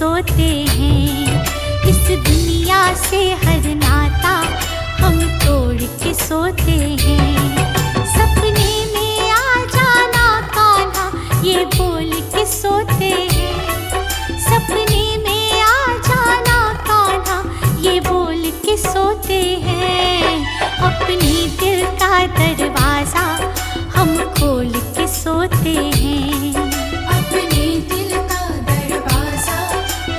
सोते हैं। इस दुनिया से हर नाता हम तोड़ के सोते हैं। सपने में आ जाना कान्हा ये बोल के सोते हैं। सपने में आ जाना कान्हा ये बोल के सोते हैं। अपने दिल का दरवाजा हम खोल के सोते हैं। अपने दिल का दरवाजा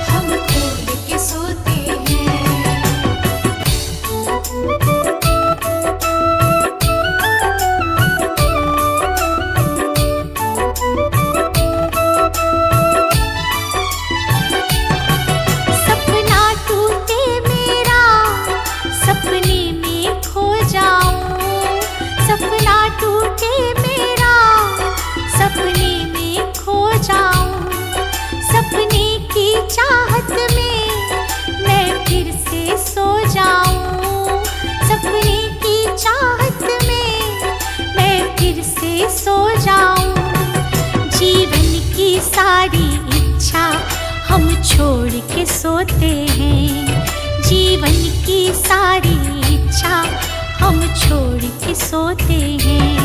हम खोल के सोते हैं। सपना टूटे मेरा सपने में खो जाऊं। सपना टूटे मेरा सपने में खो जाऊं। सपने की चाहत में मैं फिर से सो जाऊं। सपने की चाहत में मैं फिर से सो जाऊं। जीवन की सारी इच्छा हम छोड़ के सोते हैं। जीवन की सारी इच्छा हम छोड़ के सोते हैं।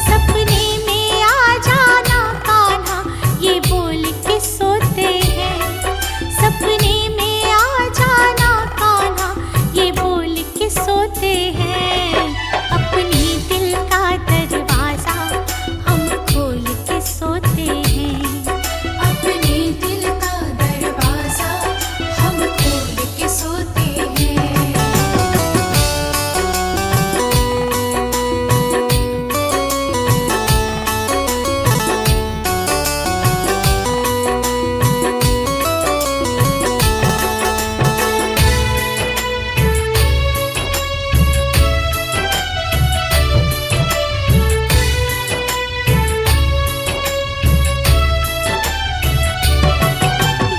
सपने में आ जाना कान्हा ये बोल के सोते हैं। सपने में आ जाना कान्हा ये बोल के सोते हैं। अपने दिल का दरवाजा हम खोल के सोते हैं। अपने दिल का दरवाजा हम खोल के सोते हैं।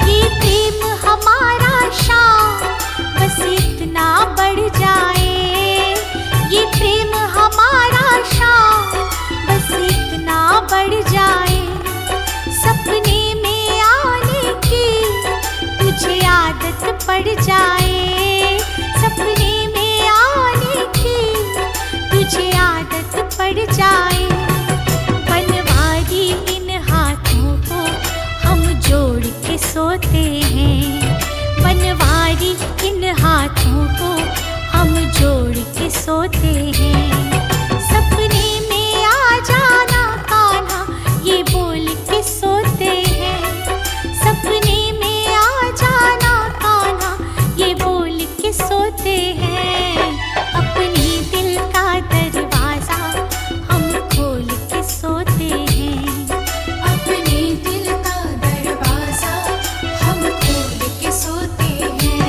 ये प्रेम हमारा शाम बस इतना बढ़ जाए। ये प्रेम हमारा शाम बस इतना बढ़ जाए। सपने में आने की तुझे आदत पड़ जाए। सपने में आने की तुझे आदत पड़ जाए। बनवारी इन हाथों को हम जोड़ के सोते हैं। बनवारी इन हाथों को हम जोड़ के सोते हैं। सपने में आ जाना कान्हा ये बोल के सोते हैं। सपने में आ जाना कान्हा ये बोल के सोते हैं। अपने दिल का दरवाजा हम खोल के सोते हैं। अपने दिल का दरवाजा हम खोल के सोते हैं।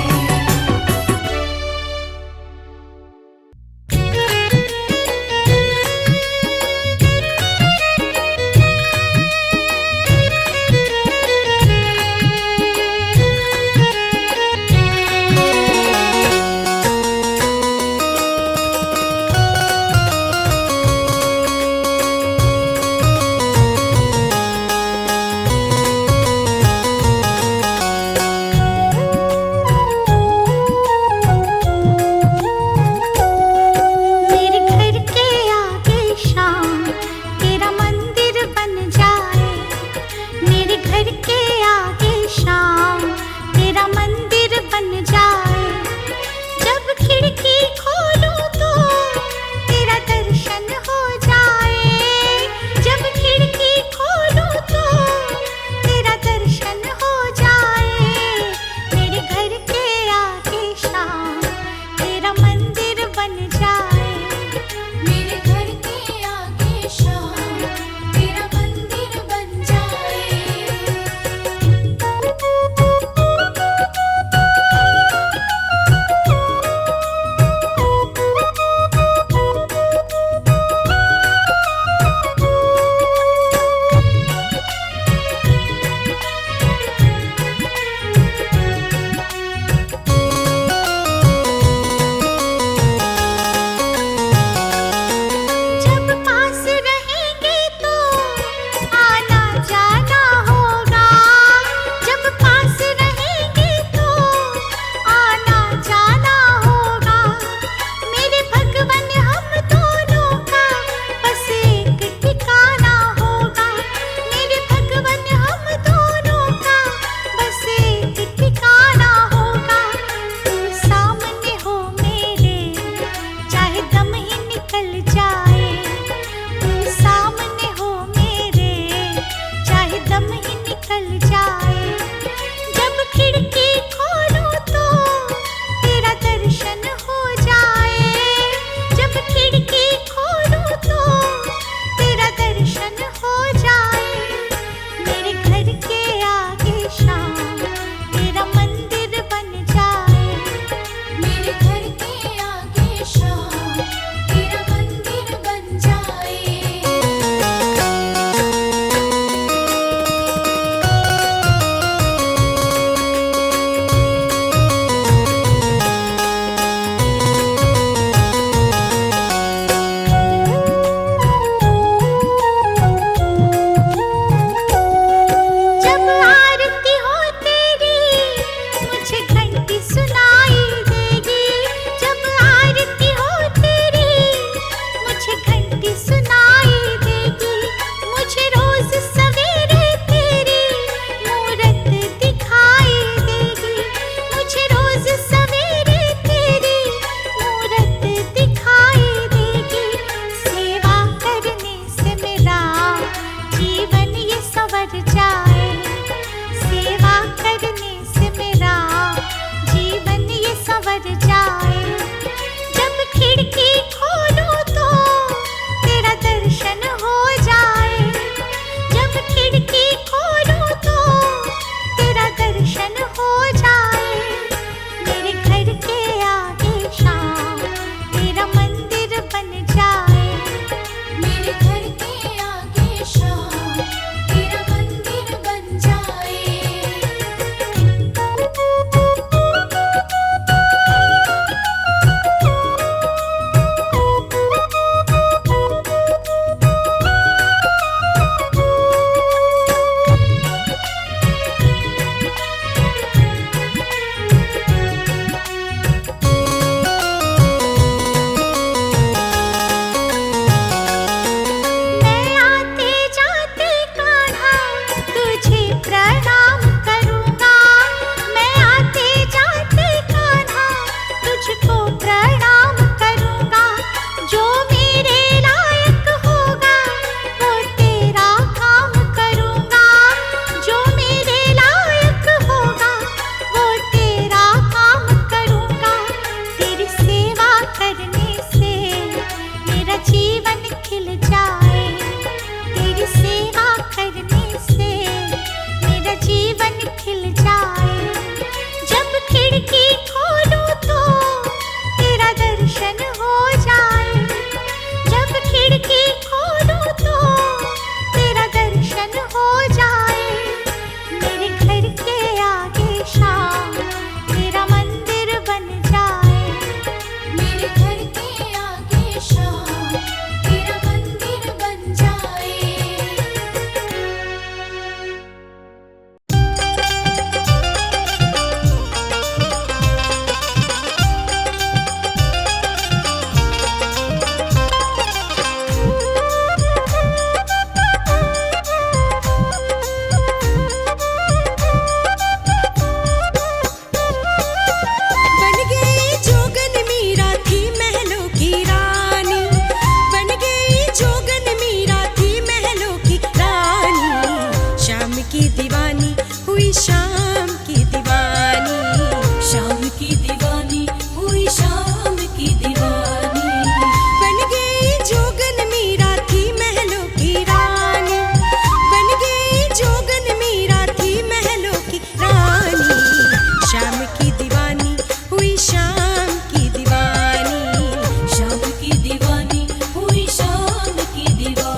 की दीवानी हुई शाम की दीवानी। बन गई जोगन मीरा थी महलों की रानी, बन गई जोगन मीरा थी महलों की रानी। शाम की दीवानी हुई शाम की दीवानी, शाम की दीवानी हुई शाम की दीवानी।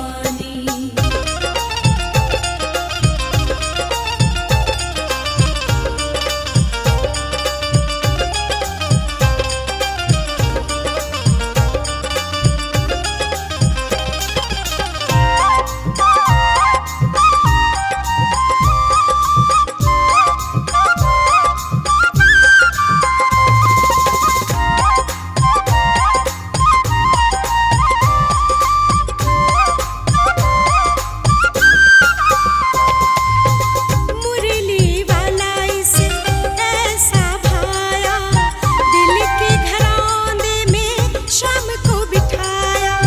मुरली वाला इसे ऐसा भाया, दिल के घरौंदे में शाम को बिठाया।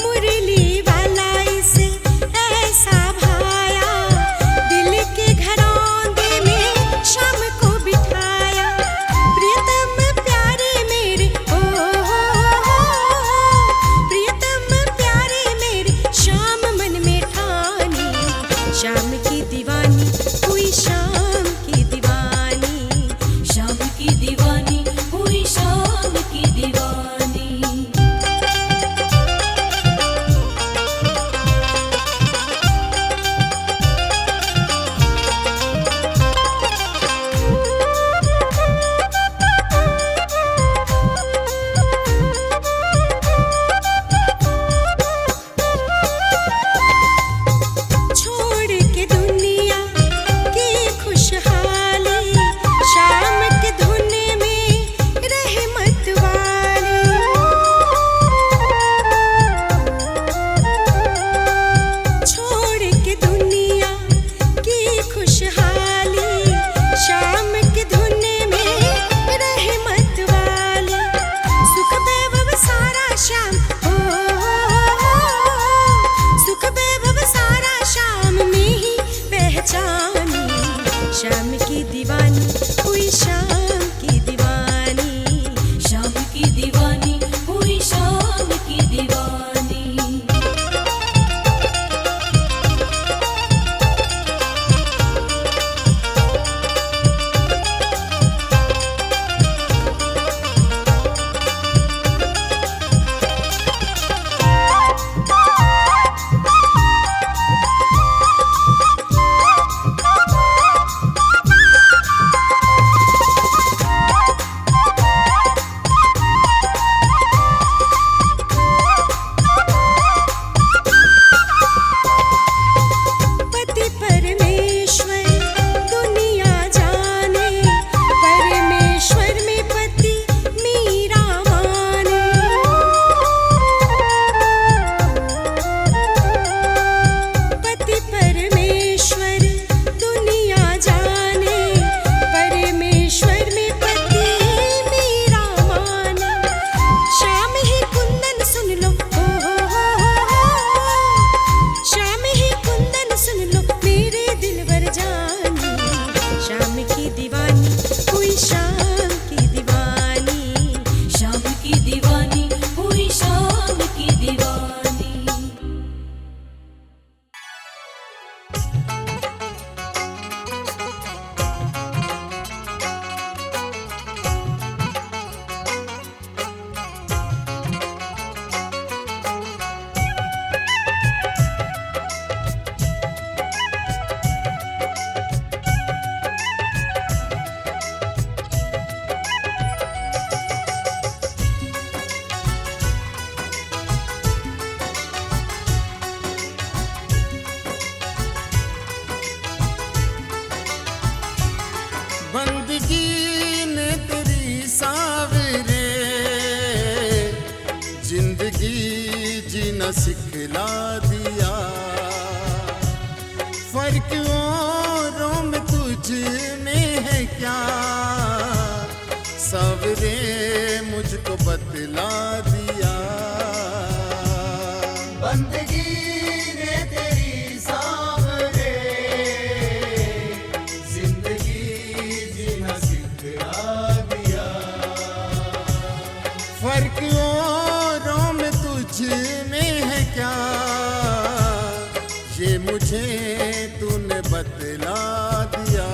मुरली वाला इसे ऐसा भाया, दिल के घरौंदे में शाम को बिठाया। प्रियतम प्यारे मेरे ओ प्रियतम प्यारे मेरे शाम मन में ठानी। शाम की दीवानी हुई शाम की दीवानी, शाम की दीवानी हुई शाम की दीवानी। छोड़ के दुनिया की खुशहाली, शाम के धुन में रहमत वाली। छोड़ के दुनिया की खुशहाली, शाम के धुन में रहमत वाली। सुख वैभव सारा शाम सुख वैभव सारा शाम में ही पहचानी। शाम की दीवानी हुई शाम की दीवानी, शाम की दीवानी हुई शाम की दीवानी। पति परमेश्वर दुनिया जाने, परमेश्वर में पति मीरा माने। पति परमेश्वर दुनिया जाने, परमेश्वर में पति मीरा माने। शाम ही कुंदन सुन लो शाम ही कुंदन सुन लो मेरे दिलवर जानी। शाम की दीवानी हुई शाम की दीवानी, शाम की दीवानी हुई शाम की दीवानी। बंदगी ने तेरी सावरे, जिंदगी जीना सिखला दिया। फर्क औरों में तुझ में है क्या, सावरे मुझको बतला दिया। बंदगी ने तेरी सावरे, मुझे तूने बतला दिया।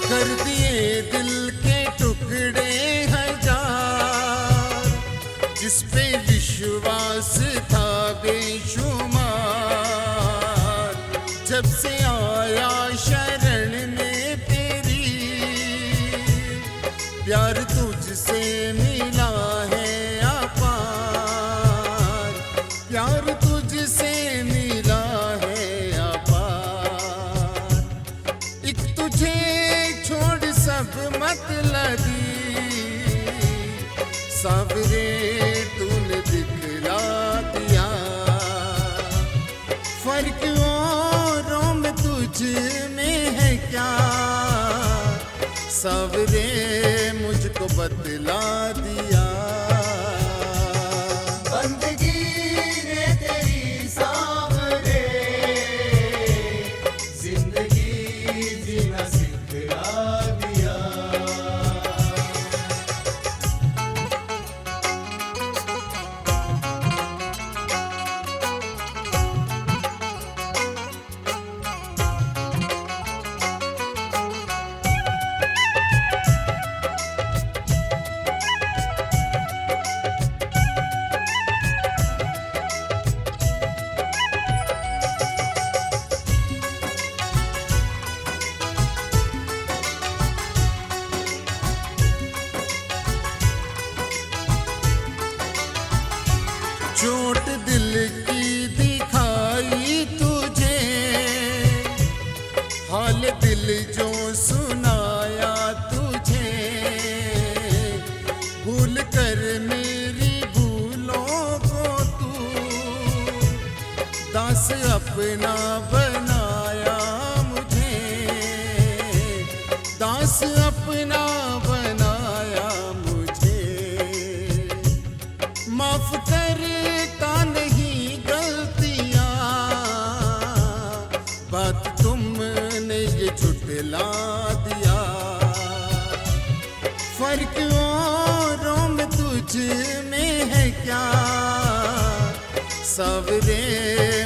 कर दिए दिल के टुकड़े हजार, जिस पे विश्वास था बेशुमार। जब से आया शरण में तेरी, प्यार तुझसे मिला है अपार, प्यार तुझसे मिला है अपार। एक तुझे छोड़ सब मतलबी सावरे तूने दिखला दिया। फर्क औरों में तुझ में है क्या, सावरे मुझको बतला दिया। बंदगी ने तेरी सावरे, जिंदगी जीना सिखला दिया। चोट दिल की दिखाई तुझे, हाल दिल जो सुनाया तुझे। भूल कर मेरी भूलों को तू दास अपना बनाया मुझे, दास अपना बनाया मुझे। माफ करता नहीं गलतियां, बात तुमने ये झुठला दिया। फर्क औरों में तुझ में है क्या, सावरे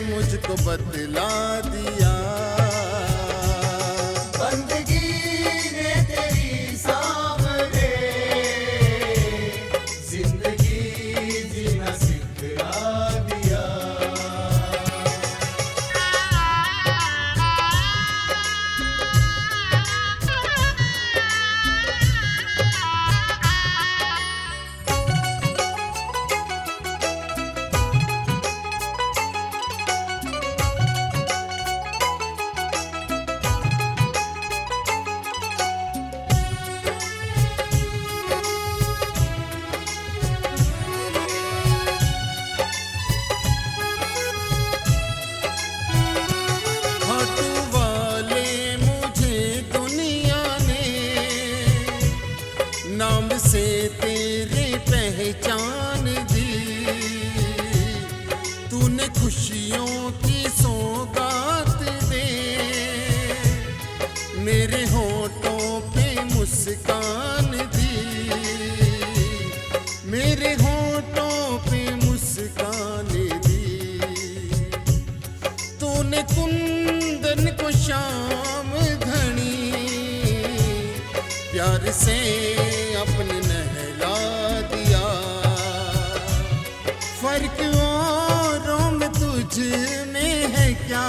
मुझको बतला दिया। बंदगी ने तेरी सावरे, जिंदगी जीना सिखला दिया। हाथू वाले मुझे दुनिया ने नाम से तेरे पहचान दी। तूने खुशियों की सौगात दे, मेरे होठों पे मुस्कान दी, मेरे होठों पे मुस्कान दी। तूने कुंदन को शाम घनी, प्यार से अपने नहला दिया। फर्क औरों में तुझ में है क्या,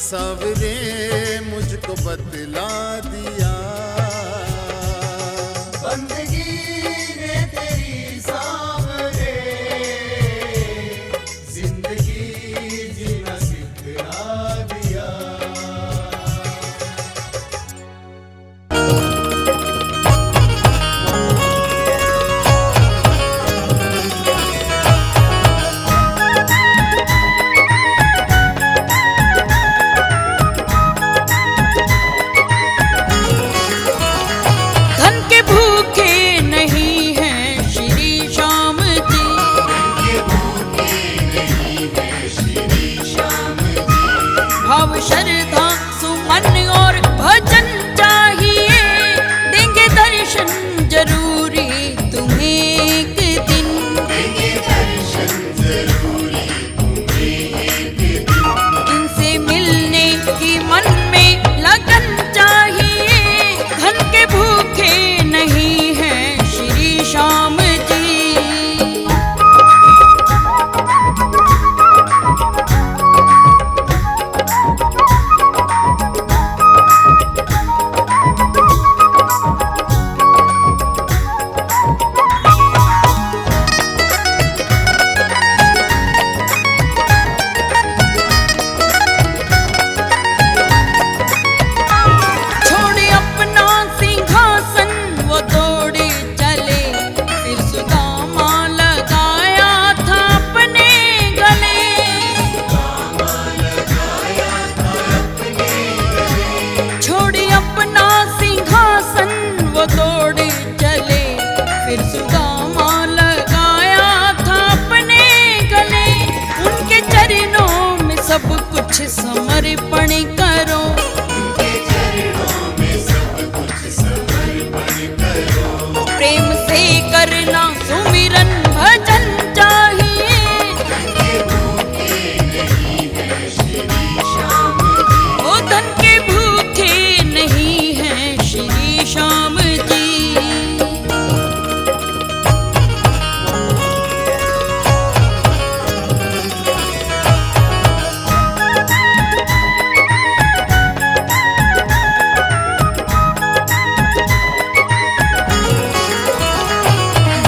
सावरे मुझको बतला दिया। बंदगी ने तेरी सावरे, जिंदगी जीना सिखला दिया। भाव श्रद्धा सुमन और भजन चाहिए, देंगे दर्शन जरूरी तुम्हें एक दिन। देंगे दर्शन जरूरी तुम्हें एक दिन। इनसे मिलने की मन में लगन चाहिए, धन के भूखे नहीं हैं श्री श्याम जी। छोड़े अपना सिंहासन वो दौड़े चले, फिर सुदामा लगाया था अपने गले। छोड़े अपना सिंहासन वो दौड़े चले, फिर सुदामा लगाया था अपने गले। उनके चरणों में सब कुछ समर्पण करो, उनके चरणों में सब कुछ समर्पण करो। प्रेम से करना सुमिरन भजन चाहिए, के भूखे नहीं है श्री श्याम जी। ओ धन के भूखे नहीं हैं श्री श्याम जी।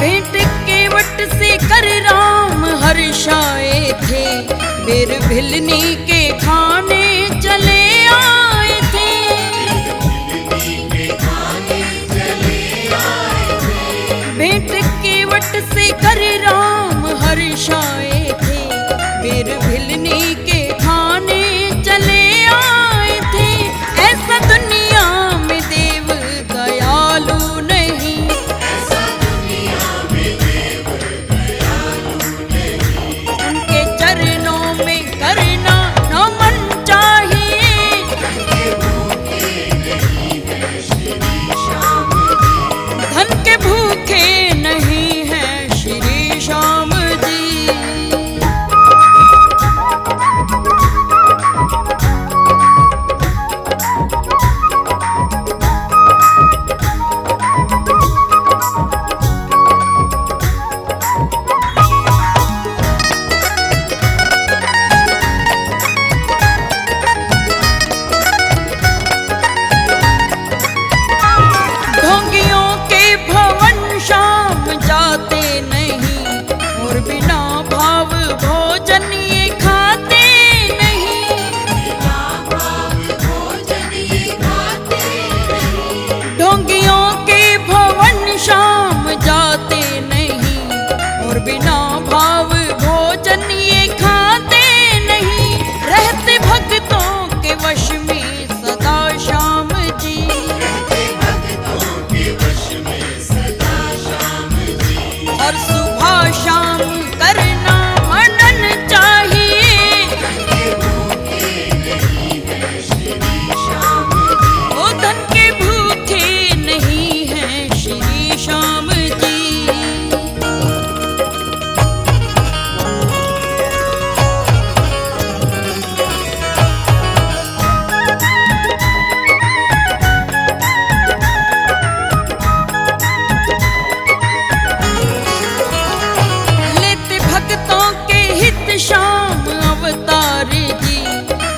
भेंट केवट से कर राम हर्षाए थे, बेर भिलनी के खाने चले आए थे। मिलनी के खाने चले आए थे। भेंट केवट से कर राम हर्षाए थे, बेर भिलनी के खाने चले आए थे। ऐसा दुनिया में देव दयालु नहीं, ऐसा दुनिया में देव दयालु नहीं। उनके चरणों में करना नमन चाहिए, के भूखे नहीं है श्री श्याम जी। धन के भूखे नहीं हैं श्री श्याम जी। ढोंगियों के भवन श्याम जाते नहीं, और बिना भाव भोजन ये खाते नहीं। भोजन ये खाते नहीं। ढोंगियों के भवन श्याम जाते नहीं, और बिना भाव भोजन ये खाते नहीं। रहते भक्तों के वश में सदा श्याम जी, रहते भक्तों के वश में सदा श्याम जी। हर सुबह शाम करना मनन चाहिए, के भूखे नहीं है श्री श्याम जी। ओ धन के भूखे नहीं हैं श्री श्याम जी। लेते भक्तों के हित श्याम अवतार जी,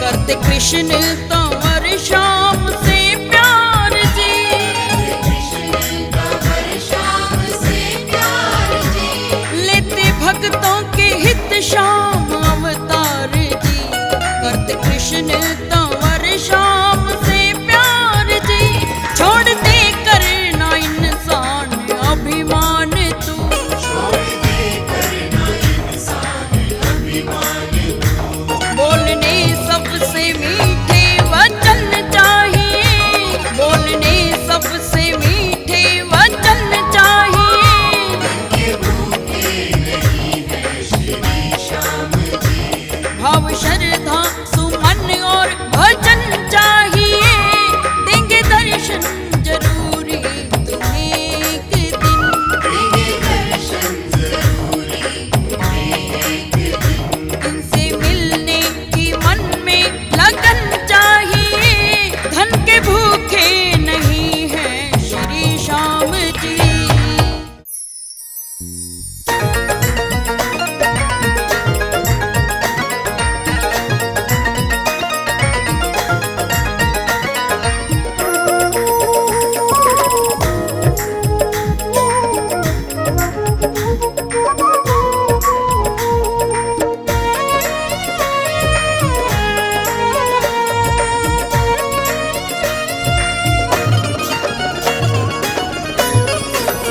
करते कृष्ण कंवर श्याम से प्यार जी। कृष्ण कंवर श्याम से प्यार जी। लेते भक्तों के हित श्याम अवतार जी, करते कृष्ण कंवर श्याम से प्यार जी। छोड़ दे करना इंसान अभिमान तू, छोड़ दे करना इंसान अभिमान तू। बोलने सबसे मीठे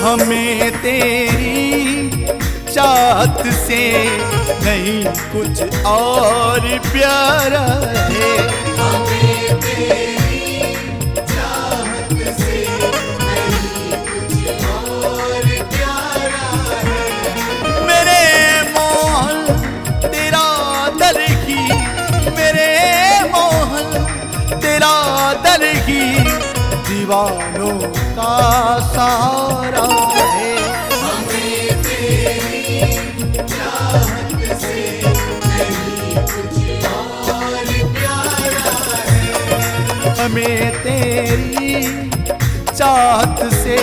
हमें तेरी चाहत से नहीं कुछ और प्यारा है। हमें तेरी चाहत से नहीं कुछ और प्यारा है। मेरे मोहन तेरा दर की, मेरे मोहन तेरा दर की, दीवानों का सहारा है। हमें तेरी चाहत से नहीं कुछ और प्यारा है। हमें तेरी चाहत से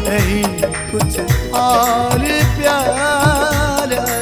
नहीं कुछ और प्यारा है।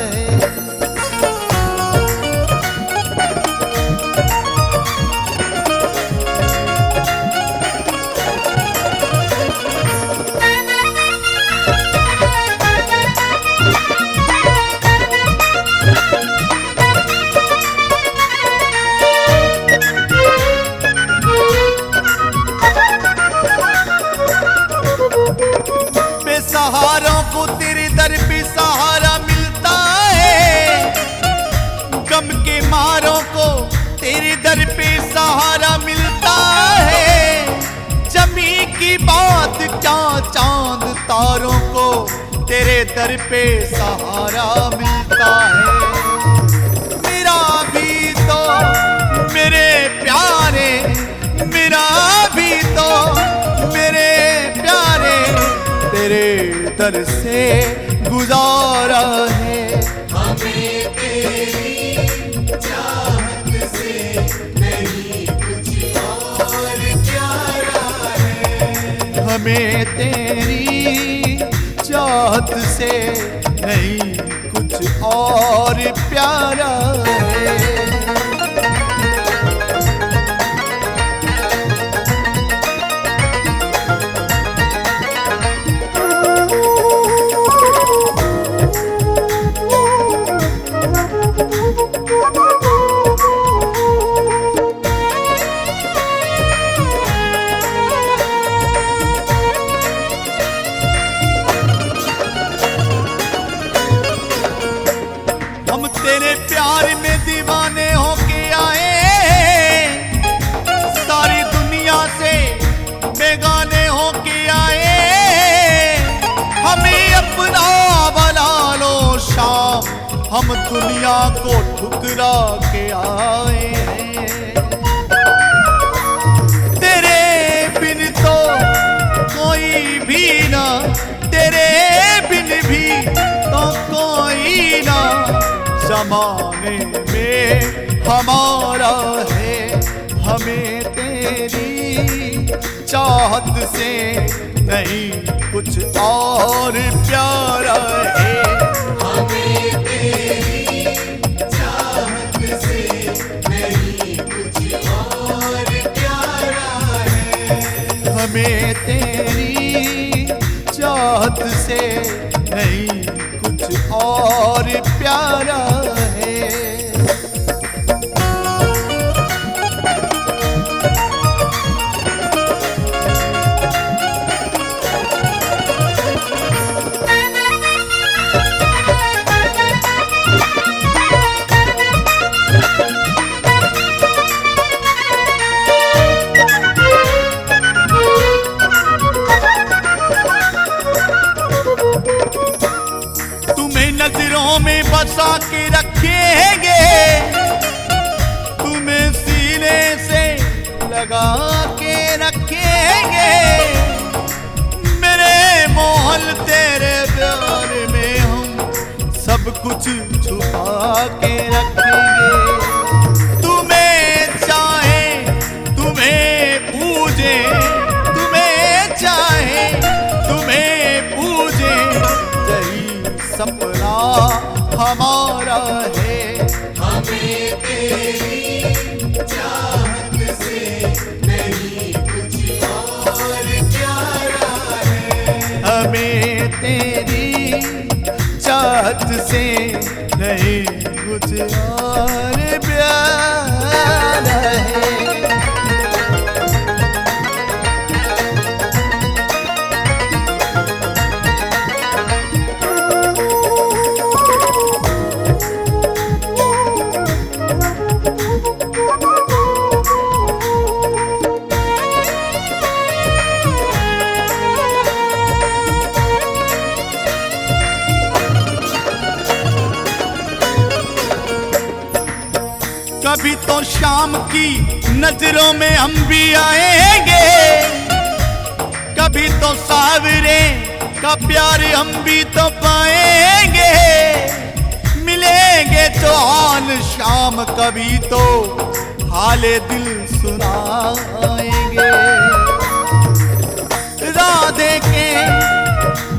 बेसहारों को तेरे दर पे सहारा मिलता है, गम के मारों को तेरे दर पे सहारा मिलता है। जमी की बात क्या, चांद तारों को तेरे दर पे सहारा मिलता है। मेरा भी तो मेरे प्यारे, मेरा भी तो मेरे प्यारे, तेरे दर से गुजारा है। हमें तेरी चाहत से नहीं कुछ और प्यारा है। हमें तेरी चाहत से नहीं कुछ और प्यारा है। हम तेरे प्यार में दीवाने होके आए, सारी दुनिया से बेगाने होके आए। हमें अपना बना लो शाम, हम दुनिया को ठुकरा के आए। तेरे बिन तो कोई भी ना, तेरे बिन भी तो कोई ना, ज़माने में हमारा है। हमें तेरी चाहत से नहीं कुछ और प्यारा है। हमें तेरी चाहत से नहीं कुछ और प्यारा है। हमें तेरी चाहत से नहीं कुछ और प्यारा है। तुम्हें नजरों में बसा के रखेंगे, तुम्हें सीने से लगा के रखेंगे। मेरे मोहन तेरे प्यार में हम सब कुछ छुपा के रखेंगे। तुम्हें चाहे, तुम्हें पूजे, तुम्हें चाहे, तुम्हें पूजे, यही सपना हमारा है। हमें तेरी चाहत से नहीं कुछ और प्यारा है। हमें तेरी चाहत से नहीं कुछ और प्यारा है। शाम की नजरों में हम भी आएंगे, कभी तो सावरे का प्यार हम भी तो पाएंगे। मिलेंगे तो आन शाम कभी तो हाले दिल सुनाएंगे। राधे के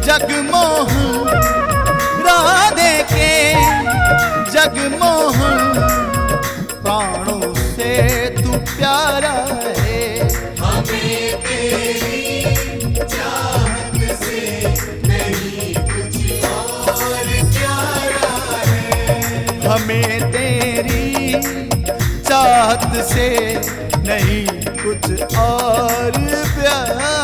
जगमोहन, राधे के जगमोहन, प्राणों से तू प्यारा है। हमें तेरी चाहत से नहीं कुछ और प्यारा है। हमें तेरी चाहत से नहीं कुछ और प्यारा है।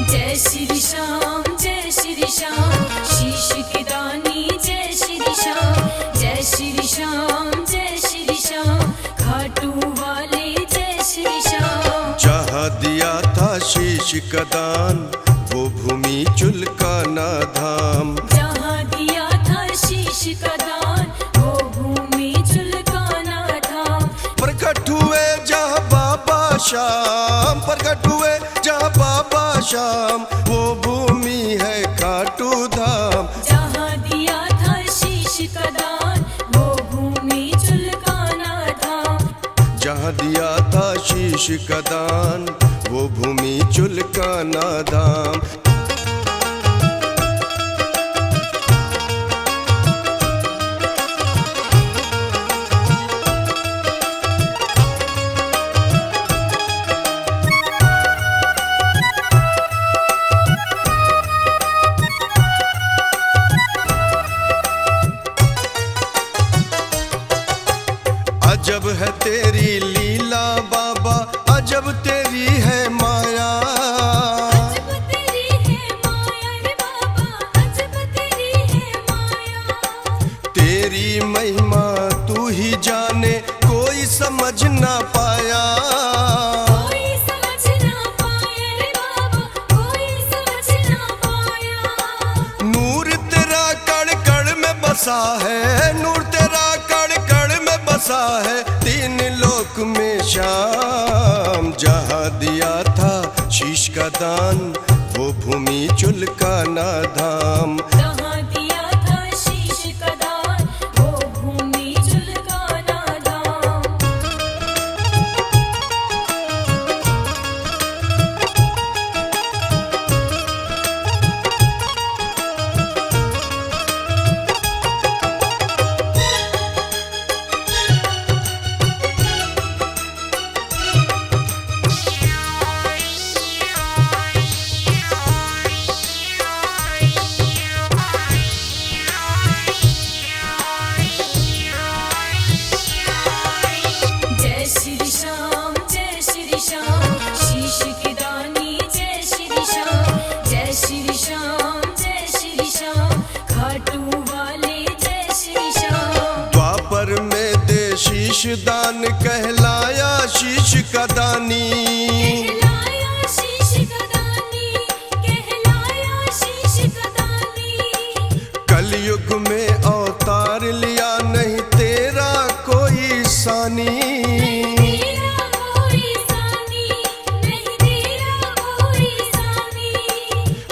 जय श्री श्याम, जय श्री श्याम, शीश की दानी जय श्री श्याम। जय श्री श्याम, जय श्री श्याम, खाटू वाले जय श्री श्याम। जहाँ दिया था शीश का दान वो भूमि चुलकाना धाम। जहाँ दिया था शीश का दान वो भूमि चुलकाना धाम। प्रकट हुए जहाँ बाबा श्याम, प्रकट हुए जहाँ बाबा श्याम, वो भूमि है खाटू धाम। जहाँ दिया था शीश का दान वो भूमि चुलकाना धाम। जहाँ दिया था शीश का दान वो भूमि चुलकाना धाम। अजब है तेरी लीला बाबा, अजब तेरी है माया। अजब तेरी है माया रे बाबा, अजब तेरी है माया। तेरी महिमा तू ही जाने कोई समझ ना पाया। कोई समझ ना पाया रे बाबा, कोई समझ ना पाया। नूर तेरा कण कण में बसा है, नूर तेरा कण कण में बसा है, तीन लोक में श्याम। जहाँ दिया था शीश का दान वो भूमि चुलकाना धाम। जहाँ दिया था शीश का दान वो भूमि चुलकाना धाम। जय श्री श्याम, जय श्री श्याम, शीश की दानी जय श्री श्याम। जय श्री श्याम, जय श्री श्याम, खाटू वाले जय श्री श्याम। द्वापर में दे शीश दान कहलाया शीश का दानी। कहलाया शीश का दानी, कहलाया शीश का दानी। कलयुग में अवतार लिया नहीं तेरा कोई सानी। तेरा कोई सानी, नहीं तेरा कोई सानी।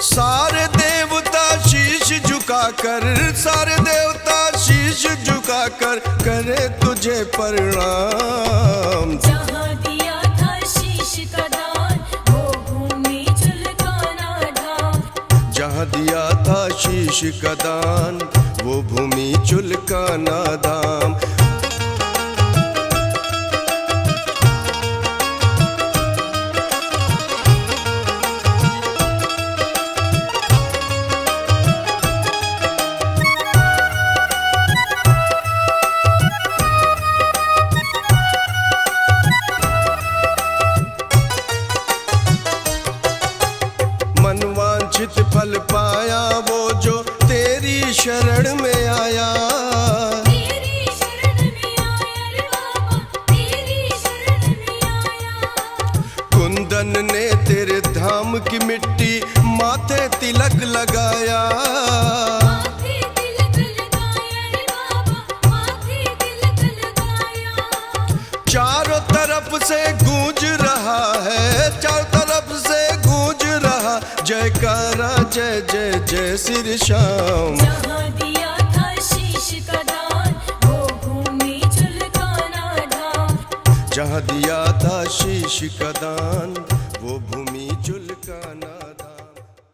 सारे देवता शीश झुकाकर, सारे देवता शीश झुकाकर करे तुझे प्रणाम। जहाँ दिया था शीश का दान वो भूमि चुलकाना धाम। जहाँ दिया था शीश का दान वो भूमि चुलकाना धाम। शरण में आया। तेरी शरण में आया रे बाबा, तेरी शरण में आया। कुंदन ने तेरे धाम की मिट्टी माथे तिलक लगाया। माथे तिलक लगाया रे बाबा, माथे तिलक लगाया। चारों तरफ से गूंज रहा है, चारों तरफ से गूंज रहा जयकारा जय जय जय श्री श्याम। जहाँ दिया था शीश का दान, वो भूमि झुलकाना धाम। जहाँ दिया था शीश का दान वो भूमि